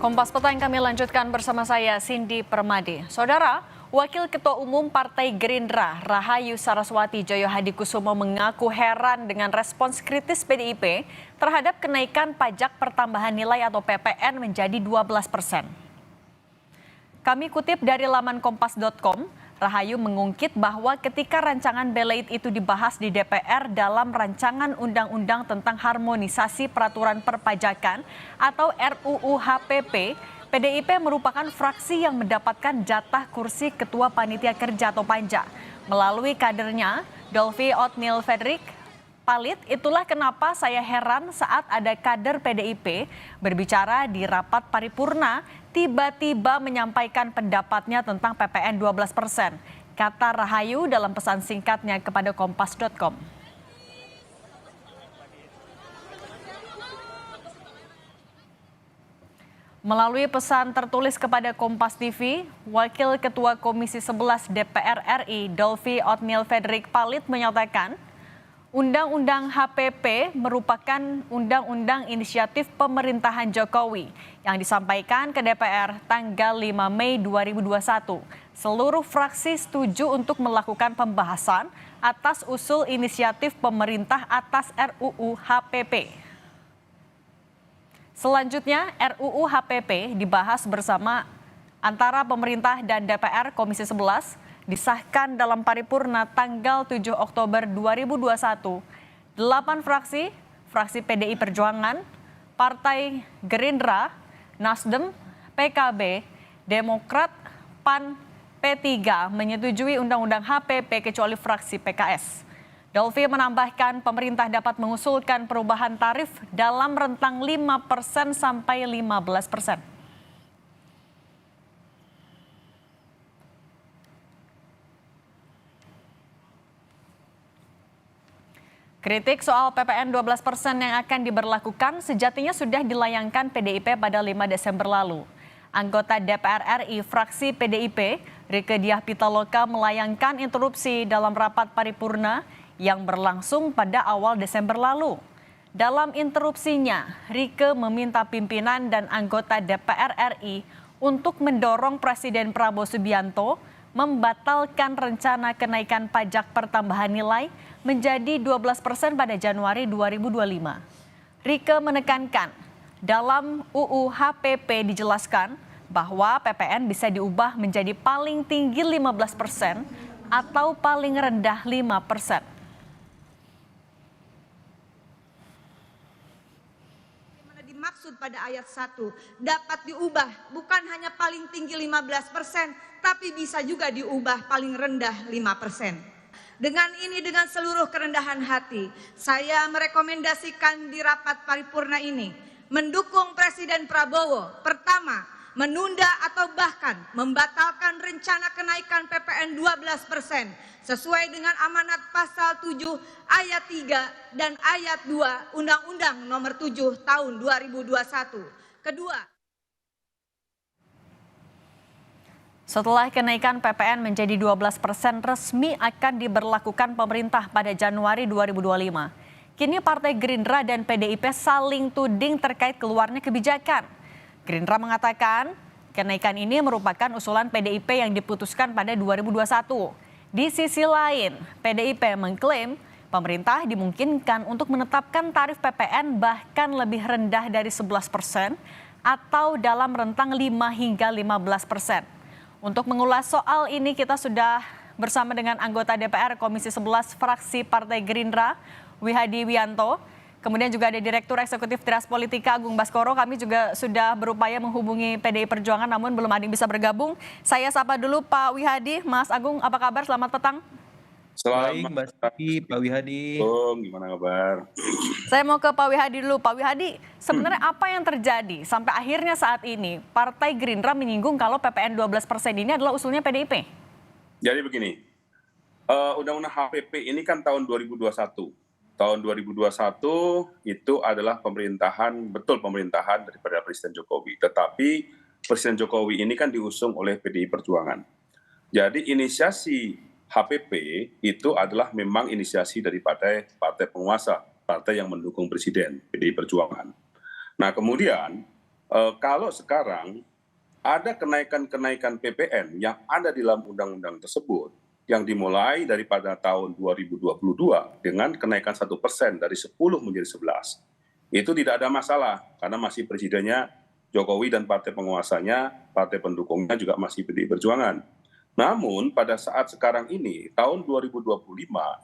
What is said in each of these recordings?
Kompas Petang kami lanjutkan bersama saya Cindy Permadi. Saudara, Wakil Ketua Umum Partai Gerindra Rahayu Saraswati Djoyo Hadikusumo mengaku heran dengan respons kritis PDIP terhadap kenaikan pajak pertambahan nilai atau PPN menjadi 12%. Kami kutip dari laman kompas.com, Rahayu mengungkit bahwa ketika rancangan Beleit itu dibahas di DPR dalam rancangan undang-undang tentang harmonisasi peraturan perpajakan atau RUU HPP, PDIP merupakan fraksi yang mendapatkan jatah kursi Ketua Panitia Kerja atau Panja. Melalui kadernya, Dolvi Otniel Frederick Palit, itulah kenapa saya heran saat ada kader PDIP berbicara di rapat paripurna tiba-tiba menyampaikan pendapatnya tentang PPN 12%, kata Rahayu dalam pesan singkatnya kepada kompas.com. Melalui pesan tertulis kepada Kompas TV, Wakil Ketua Komisi 11 DPR RI Dolvi Otniel Frederick Palit menyatakan, Undang-Undang HPP merupakan undang-undang inisiatif pemerintahan Jokowi yang disampaikan ke DPR tanggal 5 Mei 2021. Seluruh fraksi setuju untuk melakukan pembahasan atas usul inisiatif pemerintah atas RUU HPP. Selanjutnya, RUU HPP dibahas bersama antara pemerintah dan DPR Komisi 11 disahkan dalam paripurna tanggal 7 Oktober 2021. 8 fraksi PDI Perjuangan, Partai Gerindra, Nasdem, PKB, Demokrat, PAN, P3 menyetujui Undang-Undang HPP kecuali fraksi PKS. Dolvi menambahkan pemerintah dapat mengusulkan perubahan tarif dalam rentang 5% sampai 15%. Kritik soal PPN 12% yang akan diberlakukan sejatinya sudah dilayangkan PDIP pada 5 Desember lalu. Anggota DPR RI fraksi PDIP, Rieke Diah Pitaloka melayangkan interupsi dalam rapat paripurna yang berlangsung pada awal Desember lalu. Dalam interupsinya, Rieke meminta pimpinan dan anggota DPR RI untuk mendorong Presiden Prabowo Subianto membatalkan rencana kenaikan pajak pertambahan nilai menjadi 12% pada Januari 2025. Rieke menekankan, dalam UU HPP dijelaskan bahwa PPN bisa diubah menjadi paling tinggi 15% atau paling rendah 5%. Dimaksud pada ayat 1 dapat diubah bukan hanya paling tinggi 15%, tapi bisa juga diubah paling rendah 5%. Dengan ini, dengan seluruh kerendahan hati, saya merekomendasikan di rapat paripurna ini mendukung Presiden Prabowo. Pertama, menunda atau bahkan membatalkan rencana kenaikan PPN 12% sesuai dengan amanat pasal 7 ayat 3 dan ayat 2 Undang-Undang Nomor 7 Tahun 2021. Kedua, setelah kenaikan PPN menjadi 12% resmi akan diberlakukan pemerintah pada Januari 2025. Kini Partai Gerindra dan PDIP saling tuding terkait keluarnya kebijakan. Gerindra mengatakan kenaikan ini merupakan usulan PDIP yang diputuskan pada 2021. Di sisi lain, PDIP mengklaim pemerintah dimungkinkan untuk menetapkan tarif PPN bahkan lebih rendah dari 11% atau dalam rentang 5 hingga 15%. Untuk mengulas soal ini kita sudah bersama dengan anggota DPR Komisi 11 fraksi Partai Gerindra, Wihadi Wianto. Kemudian juga ada Direktur Eksekutif Tras Politika Agung Baskoro. Kami juga sudah berupaya menghubungi PDI Perjuangan namun belum ada yang bisa bergabung. Saya sapa dulu Pak Wihadi. Mas Agung, apa kabar? Selamat petang. Baik, Mbak Siti, Pak Wihadi. Gimana kabar? Saya mau ke Pak Wihadi dulu. Pak Wihadi, sebenarnya apa yang terjadi sampai akhirnya saat ini Partai Gerindra menyinggung kalau PPN 12% ini adalah usulnya PDIP? Jadi begini, Undang-Undang HPP ini kan tahun 2021. Tahun 2021 itu adalah pemerintahan daripada Presiden Jokowi. Tetapi Presiden Jokowi ini kan diusung oleh PDI Perjuangan. Jadi inisiasi HPP itu adalah memang inisiasi daripada partai penguasa, partai yang mendukung Presiden, PDI Perjuangan. Nah kemudian kalau sekarang ada kenaikan-kenaikan PPN yang ada di dalam undang-undang tersebut yang dimulai daripada tahun 2022 dengan kenaikan 1% dari 10 menjadi 11. Itu tidak ada masalah karena masih presidennya Jokowi dan partai penguasanya, partai pendukungnya juga masih PDI Perjuangan. Namun pada saat sekarang ini, tahun 2025,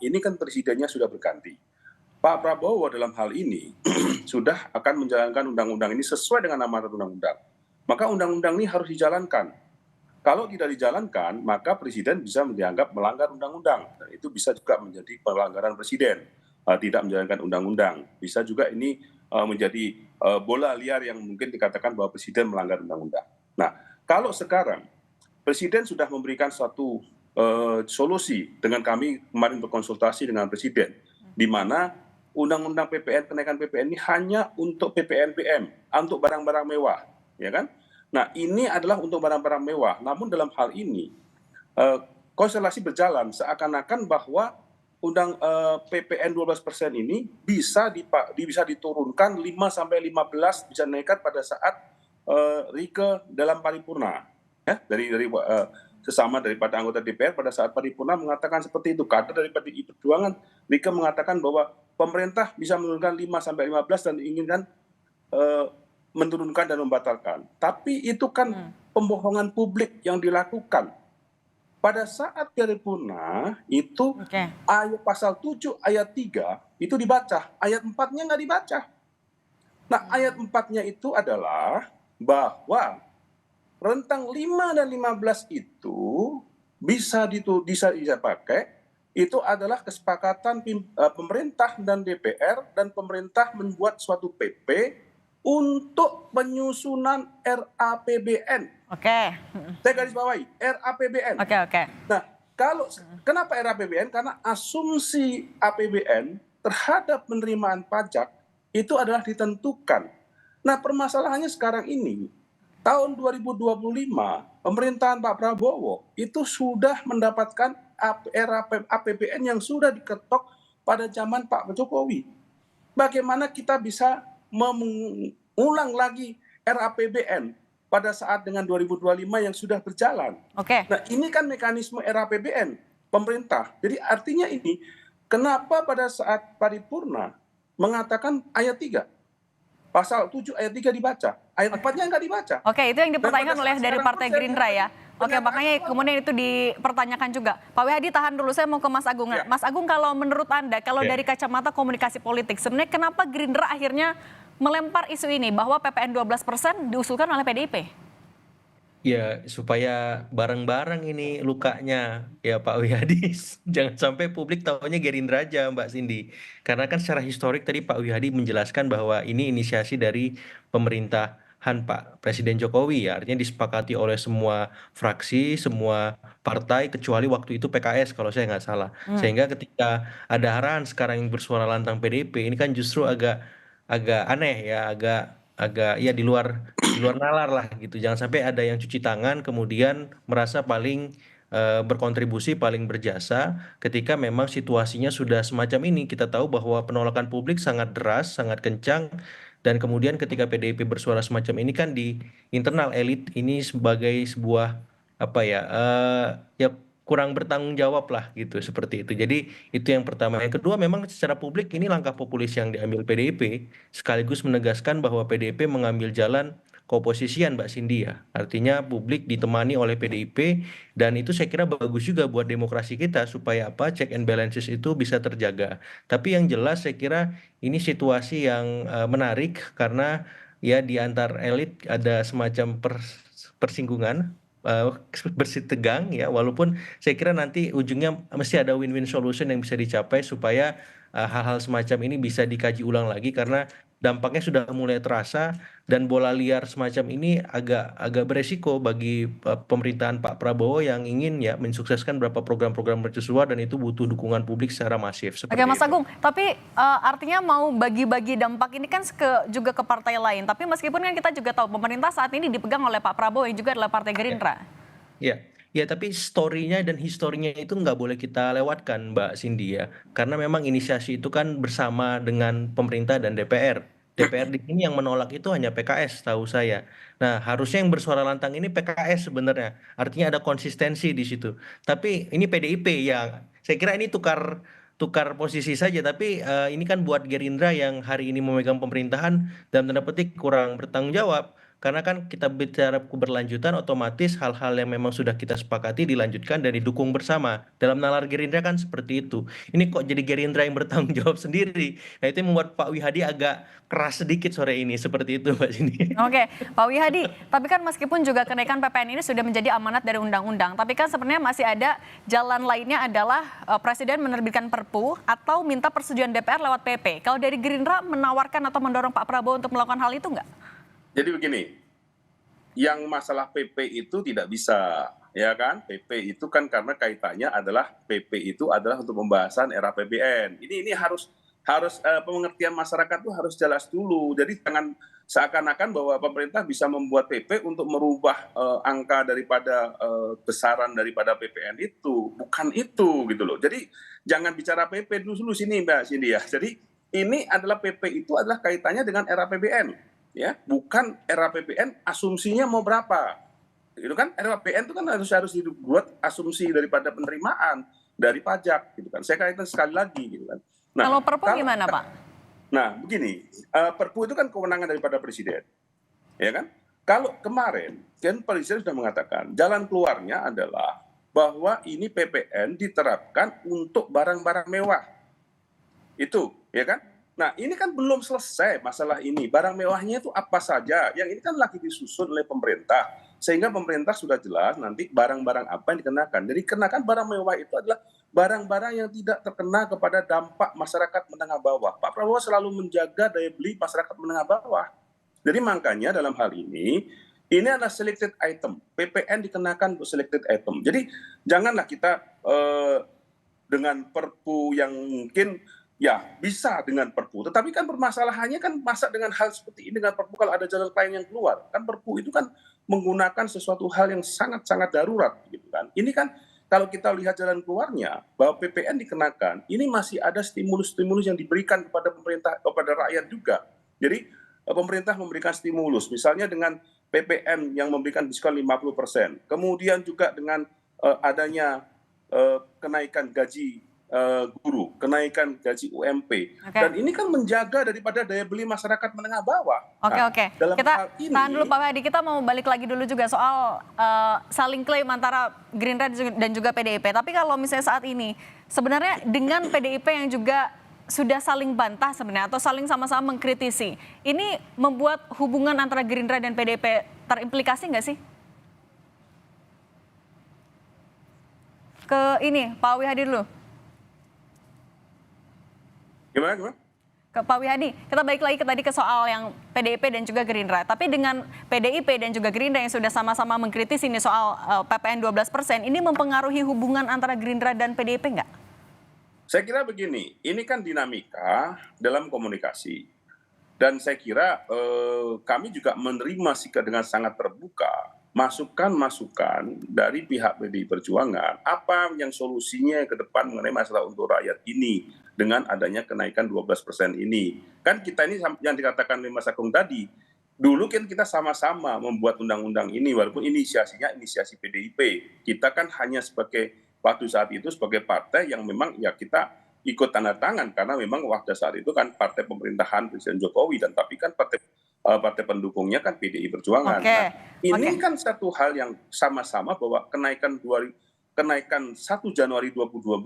ini kan presidennya sudah berganti. Pak Prabowo dalam hal ini sudah akan menjalankan undang-undang ini sesuai dengan amanat undang-undang. Maka undang-undang ini harus dijalankan. Kalau tidak dijalankan, maka presiden bisa dianggap melanggar undang-undang. Dan itu bisa juga menjadi pelanggaran presiden, tidak menjalankan undang-undang. Bisa juga ini menjadi bola liar yang mungkin dikatakan bahwa presiden melanggar undang-undang. Nah, kalau sekarang presiden sudah memberikan suatu solusi dengan kami kemarin berkonsultasi dengan presiden, di mana undang-undang PPN, kenaikan PPN ini hanya untuk PPNBM, untuk barang-barang mewah, ya kan? Nah, ini adalah untuk barang-barang mewah. Namun dalam hal ini konstelasi berjalan seakan-akan bahwa PPN 12% ini bisa diturunkan 5 sampai 15, bisa naikkan pada saat Rike dalam paripurna, ya, dari sesama daripada anggota DPR pada saat paripurna mengatakan seperti itu. Kader dari PDI Perjuangan, Rike mengatakan bahwa pemerintah bisa menurunkan 5 sampai 15 dan diinginkan menurunkan dan membatalkan. Tapi itu kan pembohongan publik yang dilakukan. Pada saat paripurna itu ayat pasal 7 ayat 3 itu dibaca, ayat 4-nya nggak dibaca. Nah, ayat 4-nya itu adalah bahwa rentang 5 dan 15 itu bisa dipakai, itu adalah kesepakatan pemerintah dan DPR, dan pemerintah membuat suatu PP untuk penyusunan RAPBN. Saya garis bawahi, RAPBN. Nah, kenapa RAPBN? Karena asumsi APBN terhadap penerimaan pajak itu adalah ditentukan. Nah, permasalahannya sekarang ini, tahun 2025, pemerintahan Pak Prabowo itu sudah mendapatkan APBN yang sudah diketok pada zaman Pak Jokowi. Bagaimana kita bisa mengulang lagi RAPBN pada saat dengan 2025 yang sudah berjalan. Nah, ini kan mekanisme RAPBN pemerintah. Jadi artinya ini, kenapa pada saat paripurna mengatakan ayat 3, pasal 7 ayat 3 dibaca, ayat 4-nya nggak dibaca. Itu yang dipertanyakan oleh dari Partai Gerindra ya. Makanya kemudian itu dipertanyakan juga. Pak Wihadi tahan dulu, saya mau ke Mas Agung. Ya. Mas Agung, kalau menurut Anda, kalau dari kacamata komunikasi politik, sebenarnya kenapa Gerindra akhirnya melempar isu ini bahwa PPN 12% diusulkan oleh PDIP? Ya, supaya bareng-bareng ini lukanya, ya Pak Wihadi. Jangan sampai publik tahunya Gerindra aja, Mbak Cindy. Karena kan secara historik tadi Pak Wihadi menjelaskan bahwa ini inisiasi dari pemerintahan Pak Presiden Jokowi, ya. Artinya disepakati oleh semua fraksi, semua partai, kecuali waktu itu PKS kalau saya nggak salah. Sehingga ketika ada arahan sekarang yang bersuara lantang PDIP, ini kan justru agak aneh ya, agak ya di luar nalar lah gitu. Jangan sampai ada yang cuci tangan kemudian merasa paling berkontribusi, paling berjasa ketika memang situasinya sudah semacam ini. Kita tahu bahwa penolakan publik sangat deras, sangat kencang, dan kemudian ketika PDIP bersuara semacam ini kan di internal elit ini sebagai sebuah apa ya ya kurang bertanggung jawab lah gitu, seperti itu. Jadi itu yang pertama. Yang kedua, memang secara publik ini langkah populis yang diambil PDIP sekaligus menegaskan bahwa PDIP mengambil jalan keoposisian, Mbak Cindy, ya. Artinya publik ditemani oleh PDIP, dan itu saya kira bagus juga buat demokrasi kita supaya apa, check and balances itu bisa terjaga. Tapi yang jelas saya kira ini situasi yang menarik karena ya di antar elit ada semacam persinggungan, bersih tegang ya, walaupun saya kira nanti ujungnya mesti ada win-win solution yang bisa dicapai supaya hal-hal semacam ini bisa dikaji ulang lagi, karena dampaknya sudah mulai terasa dan bola liar semacam ini agak beresiko bagi pemerintahan Pak Prabowo yang ingin ya mensukseskan beberapa program-program mercusuar, dan itu butuh dukungan publik secara masif. Oke, Mas Agung, tapi artinya mau bagi-bagi dampak ini kan juga ke partai lain. Tapi meskipun kan kita juga tahu pemerintah saat ini dipegang oleh Pak Prabowo yang juga adalah Partai Gerindra. Ya, tapi story-nya dan historinya itu nggak boleh kita lewatkan, Mbak Cindy, ya. Karena memang inisiasi itu kan bersama dengan pemerintah dan DPR. DPR di sini yang menolak itu hanya PKS tahu saya. Nah, harusnya yang bersuara lantang ini PKS sebenarnya. Artinya ada konsistensi di situ. Tapi ini PDIP ya. Saya kira ini tukar tukar posisi saja, tapi ini kan buat Gerindra yang hari ini memegang pemerintahan dalam tanda petik kurang bertanggung jawab. Karena kan kita bicara keberlanjutan, otomatis hal-hal yang memang sudah kita sepakati dilanjutkan dan didukung bersama. Dalam nalar Gerindra kan seperti itu. Ini kok jadi Gerindra yang bertanggung jawab sendiri. Nah, itu yang membuat Pak Wihadi agak keras sedikit sore ini. Seperti itu, Mbak Cindy. Oke, Pak Wihadi, tapi kan meskipun juga kenaikan PPN ini sudah menjadi amanat dari undang-undang, tapi kan sebenarnya masih ada jalan lainnya adalah Presiden menerbitkan Perpu atau minta persetujuan DPR lewat PP. Kalau dari Gerindra menawarkan atau mendorong Pak Prabowo untuk melakukan hal itu nggak? Jadi begini, yang masalah PP itu tidak bisa, ya kan? PP itu kan karena kaitannya adalah PP itu adalah untuk pembahasan era APBN. Ini harus pengertian masyarakat itu harus jelas dulu. Jadi jangan seakan-akan bahwa pemerintah bisa membuat PP untuk merubah angka daripada besaran daripada PPN itu. Bukan itu gitu loh. Jadi jangan bicara PP dulu sini Mbak Cindy ya. Jadi ini adalah PP itu adalah kaitannya dengan era APBN. Ya, bukan era APBN asumsinya mau berapa. Itu kan era APBN itu kan harus dibuat asumsi daripada penerimaan dari pajak gitu kan. Saya kaitan sekali lagi gitu kan. Nah, kalau Perpu gimana, Pak? Nah, begini, Perpu itu kan kewenangan daripada presiden. Ya kan? Kalau kemarin kan presiden sudah mengatakan jalan keluarnya adalah bahwa ini PPN diterapkan untuk barang-barang mewah. Itu, ya kan? Nah, ini kan belum selesai masalah ini. Barang mewahnya itu apa saja? Yang ini kan lagi disusun oleh pemerintah. Sehingga pemerintah sudah jelas nanti barang-barang apa yang dikenakan. Jadi kenakan barang mewah itu adalah barang-barang yang tidak terkena kepada dampak masyarakat menengah bawah. Pak Prabowo selalu menjaga daya beli masyarakat menengah bawah. Jadi makanya dalam hal ini adalah selected item. PPN dikenakan untuk selected item. Jadi janganlah kita dengan Perpu yang mungkin ya bisa dengan Perpu, tetapi kan permasalahannya kan masa dengan hal seperti ini dengan Perpu kalau ada jalan lain yang keluar, kan Perpu itu kan menggunakan sesuatu hal yang sangat-sangat darurat gitu kan. Ini kan kalau kita lihat jalan keluarnya bahwa PPN dikenakan, ini masih ada stimulus-stimulus yang diberikan kepada pemerintah, kepada rakyat juga. Jadi pemerintah memberikan stimulus, misalnya dengan PPN yang memberikan diskon 50%, kemudian juga dengan adanya kenaikan gaji guru, kenaikan gaji UMP. Okay. Dan ini kan menjaga daripada daya beli masyarakat menengah bawah. Oke. Kita tahan dulu Pak Wihadi, kita mau balik lagi dulu juga soal saling klaim antara Gerindra dan juga PDIP. Tapi kalau misalnya saat ini, sebenarnya dengan PDIP yang juga sudah saling bantah sebenarnya, atau saling sama-sama mengkritisi, ini membuat hubungan antara Gerindra dan PDIP terimplikasi nggak sih? Ke ini, Pak Wihadi dulu. Gimana? Ke Pak Wihadi, kita balik lagi tadi ke soal yang PDIP dan juga Gerindra. Tapi dengan PDIP dan juga Gerindra yang sudah sama-sama mengkritisi ini soal PPN 12%, ini mempengaruhi hubungan antara Gerindra dan PDIP nggak? Saya kira begini, ini kan dinamika dalam komunikasi. Dan saya kira kami juga menerima dengan sangat terbuka masukan-masukan dari pihak PDI Perjuangan, apa yang solusinya ke depan mengenai masalah untuk rakyat ini dengan adanya kenaikan 12% ini. Kan kita ini yang dikatakan Mas Agung tadi, dulu kan kita sama-sama membuat undang-undang ini, walaupun inisiasinya inisiasi PDIP. Kita kan hanya sebagai, waktu saat itu sebagai partai yang memang ya kita ikut tanda tangan, karena memang waktu saat itu kan partai pemerintahan Presiden Jokowi, dan tapi kan partai pendukungnya kan PDI Perjuangan. Nah, ini kan satu hal yang sama-sama bahwa kenaikan 1 Januari 2025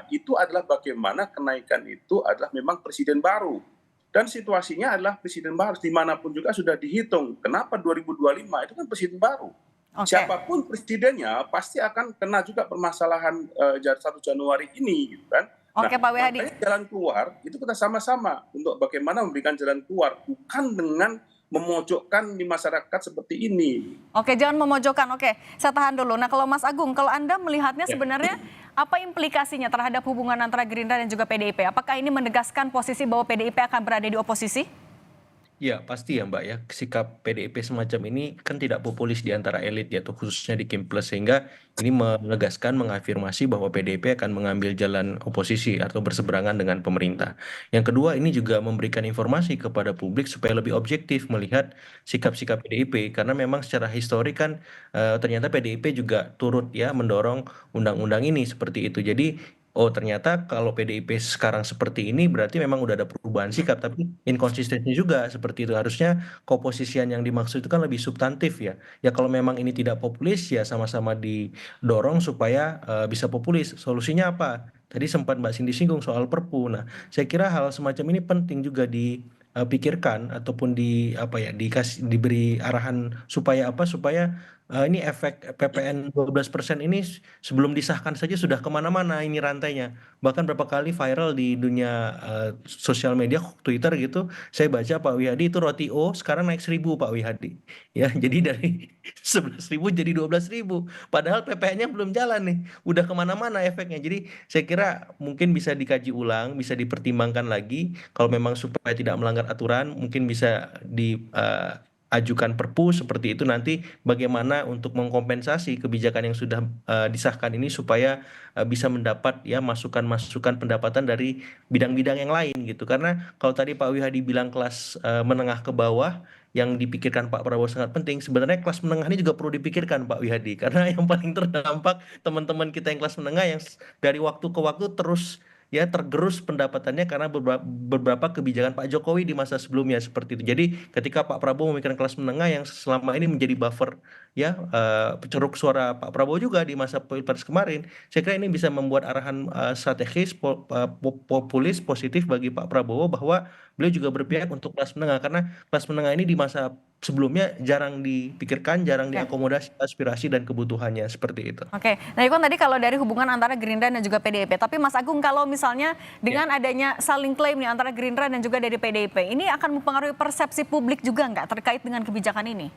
itu adalah bagaimana kenaikan itu adalah memang presiden baru. Dan situasinya adalah presiden baru, dimanapun juga sudah dihitung. Kenapa 2025 itu kan presiden baru. Siapapun presidennya pasti akan kena juga permasalahan 1 Januari ini gitu kan. Oke, Pak Wihadi. Jalan keluar itu kita sama-sama untuk bagaimana memberikan jalan keluar, bukan dengan memojokkan di masyarakat seperti ini. Oke, jangan memojokkan. Oke, saya tahan dulu. Nah, kalau Mas Agung, kalau Anda melihatnya sebenarnya apa implikasinya terhadap hubungan antara Gerindra dan juga PDIP? Apakah ini menegaskan posisi bahwa PDIP akan berada di oposisi? Ya, pasti ya Mbak ya, sikap PDIP semacam ini kan tidak populis di antara elit ya, tuh khususnya di Kim Plus, sehingga ini menegaskan, mengafirmasi bahwa PDIP akan mengambil jalan oposisi atau berseberangan dengan pemerintah. Yang kedua, ini juga memberikan informasi kepada publik supaya lebih objektif melihat sikap-sikap PDIP, karena memang secara histori kan ternyata PDIP juga turut ya mendorong undang-undang ini seperti itu. Jadi oh ternyata kalau PDIP sekarang seperti ini berarti memang udah ada perubahan sikap, tapi inkonsistensi juga seperti itu. Harusnya komposisian yang dimaksud itu kan lebih substantif ya. Ya kalau memang ini tidak populis ya sama-sama didorong supaya bisa populis. Solusinya apa? Tadi sempat Mbak Cindy singgung soal Perpu. Nah, saya kira hal semacam ini penting juga dipikirkan ataupun di apa ya diberi arahan supaya apa supaya ini efek PPN 12% ini sebelum disahkan saja sudah kemana-mana ini rantainya. Bahkan berapa kali viral di dunia sosial media, Twitter gitu, saya baca Pak Wihadi itu roti O sekarang naik 1.000 Pak Wihadi. Ya, jadi dari 11.000 jadi 12.000. Padahal PPN-nya belum jalan nih, udah kemana-mana efeknya. Jadi saya kira mungkin bisa dikaji ulang, bisa dipertimbangkan lagi. Kalau memang supaya tidak melanggar aturan, mungkin bisa ajukan perpu seperti itu nanti bagaimana untuk mengkompensasi kebijakan yang sudah disahkan ini supaya bisa mendapat ya masukan-masukan pendapatan dari bidang-bidang yang lain gitu. Karena kalau tadi Pak Wihadi bilang kelas menengah ke bawah yang dipikirkan Pak Prabowo sangat penting, sebenarnya kelas menengah ini juga perlu dipikirkan Pak Wihadi karena yang paling terdampak teman-teman kita yang kelas menengah yang dari waktu ke waktu terus ya tergerus pendapatannya karena beberapa kebijakan Pak Jokowi di masa sebelumnya seperti itu. Jadi ketika Pak Prabowo memikirkan kelas menengah yang selama ini menjadi buffer ya ceruk suara Pak Prabowo juga di masa Pilpres kemarin, saya kira ini bisa membuat arahan strategis populis positif bagi Pak Prabowo bahwa beliau juga berpihak untuk kelas menengah karena kelas menengah ini di masa sebelumnya jarang dipikirkan, jarang diakomodasi aspirasi dan kebutuhannya seperti itu. Oke, nah Ikon tadi kalau dari hubungan antara Gerindra dan juga PDIP, tapi Mas Agung kalau misalnya dengan adanya saling klaim nih antara Gerindra dan juga dari PDIP, ini akan mempengaruhi persepsi publik juga nggak terkait dengan kebijakan ini?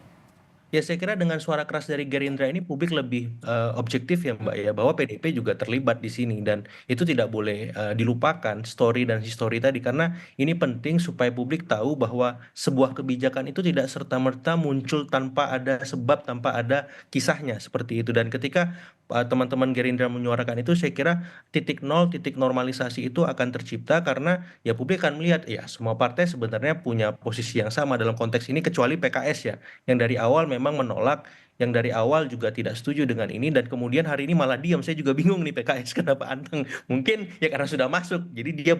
Ya saya kira dengan suara keras dari Gerindra ini publik lebih objektif ya Mbak ya bahwa PDIP juga terlibat di sini dan itu tidak boleh dilupakan story dan histori tadi karena ini penting supaya publik tahu bahwa sebuah kebijakan itu tidak serta-merta muncul tanpa ada sebab, tanpa ada kisahnya seperti itu. Dan ketika teman-teman Gerindra menyuarakan itu saya kira titik nol, titik normalisasi itu akan tercipta karena ya publik akan melihat ya semua partai sebenarnya punya posisi yang sama dalam konteks ini kecuali PKS ya yang dari awal memang menolak, yang dari awal juga tidak setuju dengan ini dan kemudian hari ini malah diam. Saya juga bingung nih PKS kenapa anteng. Mungkin ya karena sudah masuk. Jadi dia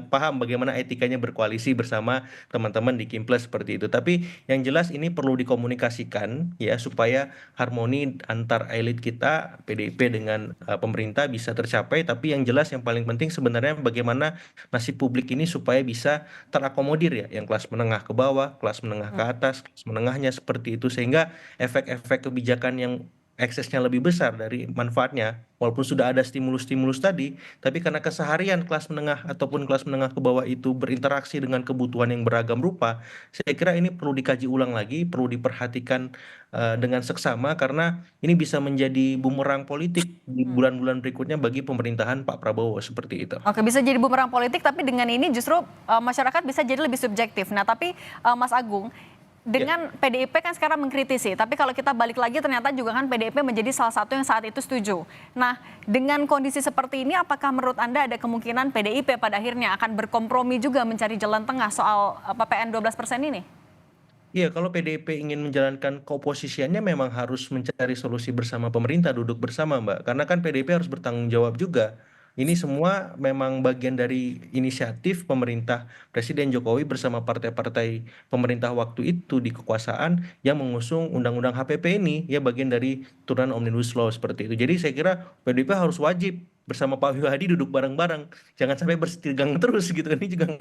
paham bagaimana etikanya berkoalisi bersama teman-teman di Kim Plus seperti itu. Tapi yang jelas ini perlu dikomunikasikan ya supaya harmoni antar elit kita PDIP dengan pemerintah bisa tercapai. Tapi yang jelas yang paling penting sebenarnya bagaimana nasib publik ini supaya bisa terakomodir ya, yang kelas menengah ke bawah, kelas menengah ke atas, kelas menengahnya seperti itu sehingga efek-efek kebijakan yang eksesnya lebih besar dari manfaatnya, walaupun sudah ada stimulus-stimulus tadi, tapi karena keseharian kelas menengah ataupun kelas menengah ke bawah itu berinteraksi dengan kebutuhan yang beragam rupa, saya kira ini perlu dikaji ulang lagi, perlu diperhatikan dengan seksama karena ini bisa menjadi bumerang politik di bulan-bulan berikutnya bagi pemerintahan Pak Prabowo seperti itu. Oke, bisa jadi bumerang politik, tapi dengan ini justru masyarakat bisa jadi lebih subjektif. Nah, tapi Mas Agung, dengan PDIP kan sekarang mengkritisi, tapi kalau kita balik lagi ternyata juga kan PDIP menjadi salah satu yang saat itu setuju. Nah, dengan kondisi seperti ini, apakah menurut Anda ada kemungkinan PDIP pada akhirnya akan berkompromi juga mencari jalan tengah soal PPN 12% ini? Iya, kalau PDIP ingin menjalankan keoposisiannya memang harus mencari solusi bersama pemerintah, duduk bersama, Mbak. Karena kan PDIP harus bertanggung jawab juga. Ini semua memang bagian dari inisiatif pemerintah Presiden Jokowi bersama partai-partai pemerintah waktu itu di kekuasaan yang mengusung undang-undang HPP ini, ya bagian dari turunan Omnibus Law seperti itu. Jadi saya kira PDIP harus wajib bersama Pak Wihadi duduk bareng-bareng, jangan sampai bersitegang terus gitu. Ini juga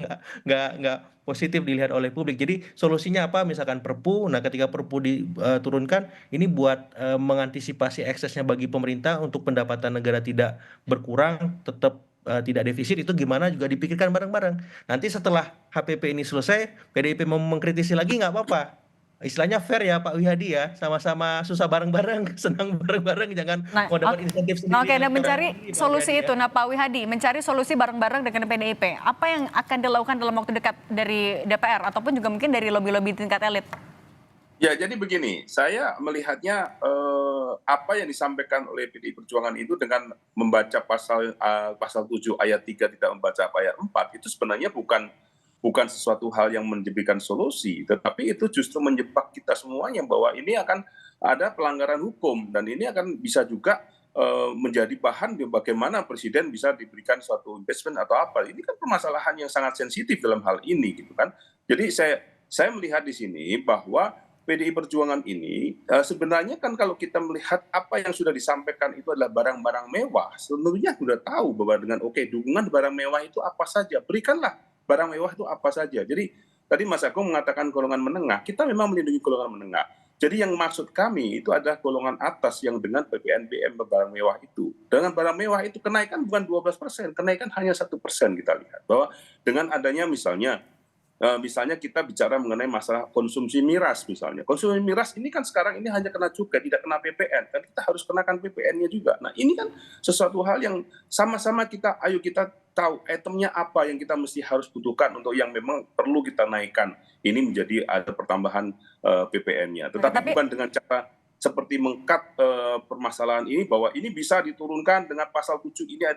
nggak positif dilihat oleh publik. Jadi solusinya apa? Misalkan Perpu. Nah, ketika Perpu diturunkan, ini buat mengantisipasi eksesnya bagi pemerintah untuk pendapatan negara tidak berkurang, tetap tidak defisit itu gimana juga dipikirkan bareng-bareng. Nanti setelah HPP ini selesai, PDIP mau mengkritisi lagi nggak apa-apa. istilahnya fair ya Pak Wihadi ya, sama-sama susah bareng-bareng, senang bareng-bareng, jangan Nah, mau dapat insentif nah, oke, sendiri dan mencari Pak solusi Wihadi itu. ya. Nah, Pak Wihadi, mencari solusi bareng-bareng dengan PDIP. Apa yang akan dilakukan dalam waktu dekat dari DPR ataupun juga mungkin dari lobby-lobby tingkat elit? Ya, jadi begini, saya melihatnya apa yang disampaikan oleh PDI Perjuangan itu dengan membaca pasal 7 ayat 3 tidak membaca ayat 4 itu sebenarnya bukan sesuatu hal yang menjadikan solusi, tetapi itu justru menjebak kita semuanya bahwa ini akan ada pelanggaran hukum dan ini akan bisa juga menjadi bahan bagaimana presiden bisa diberikan suatu impeachment atau apa. Ini kan permasalahan yang sangat sensitif dalam hal ini gitu kan. Jadi saya melihat di sini bahwa PDI Perjuangan ini sebenarnya kan kalau kita melihat apa yang sudah disampaikan itu adalah barang-barang mewah, sebenarnya sudah tahu bahwa dengan dukungan barang mewah itu apa saja, berikanlah barang mewah itu apa saja. Jadi tadi Mas Agung mengatakan golongan menengah, kita memang melindungi golongan menengah. Jadi yang maksud kami itu adalah golongan atas yang dengan PPNBM barang mewah itu. Dengan barang mewah itu kenaikan bukan 12%, kenaikan hanya 1% kita lihat. Bahwa dengan adanya misalnya kita bicara mengenai masalah konsumsi miras misalnya. Konsumsi miras ini kan sekarang ini hanya kena cukai, tidak kena PPN. Dan kita harus kenakan PPN-nya juga. Nah ini kan sesuatu hal yang sama-sama ayo kita tahu itemnya apa yang kita mesti harus butuhkan untuk yang memang perlu kita naikkan. Ini menjadi ada pertambahan PPN-nya. Tetapi bukan dengan cara seperti mengkat permasalahan ini bahwa ini bisa diturunkan dengan pasal 7 ini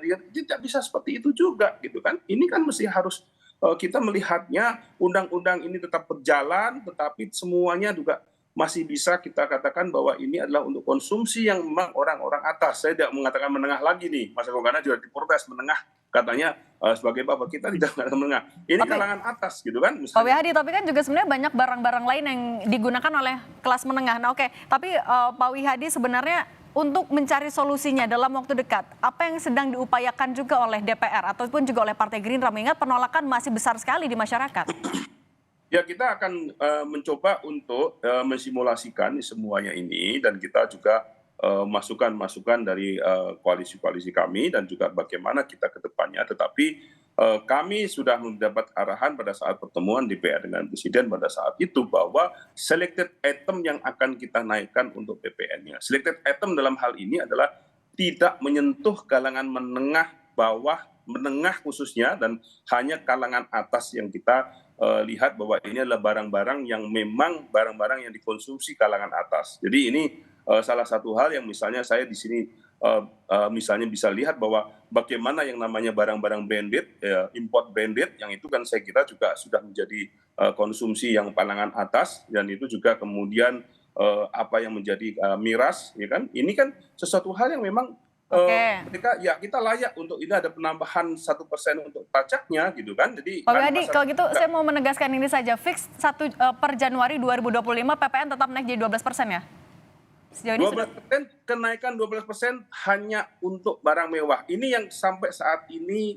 tidak bisa seperti itu juga gitu kan. Ini kan mesti harus kita melihatnya undang-undang ini tetap berjalan, tetapi semuanya juga masih bisa kita katakan bahwa ini adalah untuk konsumsi yang memang orang-orang atas. Saya tidak mengatakan menengah lagi nih, Mas Agung, karena juga diprotes menengah, katanya sebagai bapak kita tidak menengah. Ini kalangan atas gitu kan. Pak Wihadi, tapi kan juga sebenarnya banyak barang-barang lain yang digunakan oleh kelas menengah. Nah oke, tapi Pak Wihadi sebenarnya untuk mencari solusinya dalam waktu dekat, apa yang sedang diupayakan juga oleh DPR ataupun juga oleh Partai Gerindra, mengingat penolakan masih besar sekali di masyarakat? Ya kita akan mencoba untuk mensimulasikan semuanya ini dan kita juga masukan-masukan dari koalisi-koalisi kami dan juga bagaimana kita ke depannya. Tetapi kami sudah mendapat arahan pada saat pertemuan DPR dengan Presiden pada saat itu bahwa selected item yang akan kita naikkan untuk PPN-nya. Selected item dalam hal ini adalah tidak menyentuh kalangan menengah bawah, menengah khususnya, dan hanya kalangan atas yang kita lihat bahwa ini adalah barang-barang yang memang barang-barang yang dikonsumsi kalangan atas. Jadi ini salah satu hal yang misalnya saya di sini misalnya bisa lihat bahwa bagaimana yang namanya barang-barang branded, import branded, yang itu kan saya kira juga sudah menjadi konsumsi yang kalangan atas, dan itu juga kemudian apa yang menjadi miras, ya kan? Ini kan sesuatu hal yang memang ketika ya kita layak untuk ini ada penambahan 1% untuk pajaknya gitu kan. Jadi Pak Wihadi, kalau gitu saya mau menegaskan ini saja, fix per Januari 2025 PPN tetap naik jadi 12% ya? 12% kenaikan 12% hanya untuk barang mewah. Ini yang sampai saat ini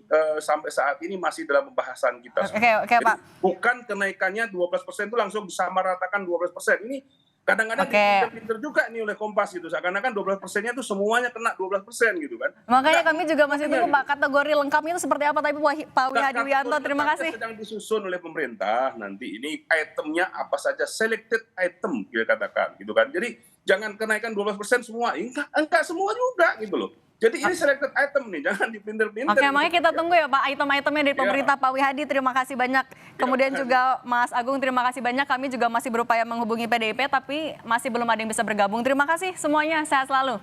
masih dalam pembahasan kita. Oke, Pak. Bukan kenaikannya 12% itu langsung disamaratakan 12%. Ini kadang-kadang pinter juga nih oleh Kompas gitu. Seakan-akan 12%-nya itu semuanya kena 12% gitu kan. Makanya kami juga masih tunggu Pak kategori lengkapnya itu seperti apa. Tapi Pak Wihadi Wianto, terima kasih. Sedang disusun oleh pemerintah nanti ini itemnya apa saja, selected item kita katakan gitu kan. Jadi jangan kenaikan 12% semua, enggak semua juga gitu loh. Jadi ini selected item nih, jangan dipinter-pinter. Oke, makanya kita tunggu ya Pak, item-itemnya dari pemerintah. Pak Wihadi, terima kasih banyak. Kemudian juga Mas Agung, terima kasih banyak. Kami juga masih berupaya menghubungi PDIP, tapi masih belum ada yang bisa bergabung. Terima kasih semuanya, sehat selalu.